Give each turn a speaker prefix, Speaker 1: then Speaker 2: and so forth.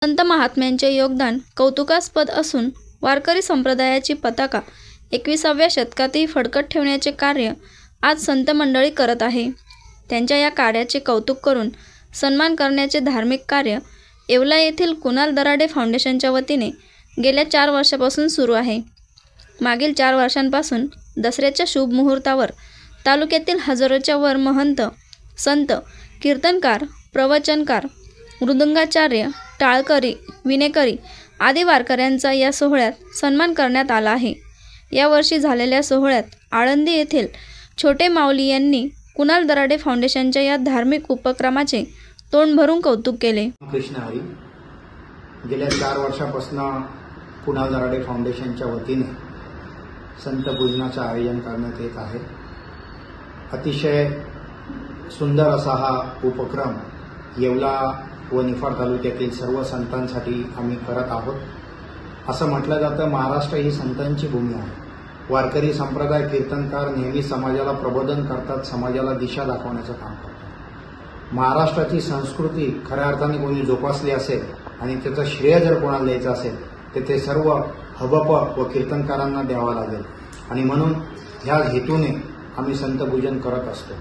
Speaker 1: संत महात्म्यांचे योगदान कौतुकास्पद असून वारकरी संप्रदायाची पताका 21व्या शतकातही फडकत ठेवण्याचे कार्य आज संत मंडळी करत आहे। त्यांच्या या कार्याचे कौतुक करून सन्मान करण्याचे धार्मिक कार्य येवला येथील कुणाल दराडे फाउंडेशनच्या वतीने गेल्या 4 वर्षापासून सुरू आहे। मागील 4 वर्षांपासून दसऱ्याच्या शुभ मुहूर्तावर तालुक्यातील हजारोच्या वर महंत, संत, कीर्तनकार, प्रवचनकार, मृदुंगाचार्य, टाळकरी, विणेकरी आदी वारकऱ्यांचा या सोहळ्यात सन्मान करण्यात आला आहे। यावर्षी झालेल्या सोहळ्यात आळंदी येथील छोटे माऊली यांनी कुणाल दराडे फाउंडेशनच्या या धार्मिक उपक्रमाचे तोंड भरून कौतुक केले।
Speaker 2: कृष्ण हरी, गेल्या 4 वर्षापासून कुणाल दराडे फाउंडेशनच्या वतीने संत पूजनाचे आयोजन करण्यात येत आहे। अतिशय सुंदर असा हा उपक्रम येवला व निफाड तालुक्यातील सर्व संतांसाठी आम्ही करत आहोत। असं म्हटलं जातं, महाराष्ट्र ही संतांची भूमी आहे। वारकरी संप्रदाय, कीर्तनकार नेहमी समाजाला प्रबोधन करतात, समाजाला दिशा दाखवण्याचं काम करतात। महाराष्ट्राची संस्कृती खऱ्या अर्थाने कोणी जोपासली असेल आणि त्याचं श्रेय जर कोणाला द्यायचं असेल तर ते सर्व हबप व कीर्तनकारांना द्यावं लागेल आणि म्हणून ह्या हेतूने आम्ही संतपूजन करत असतो।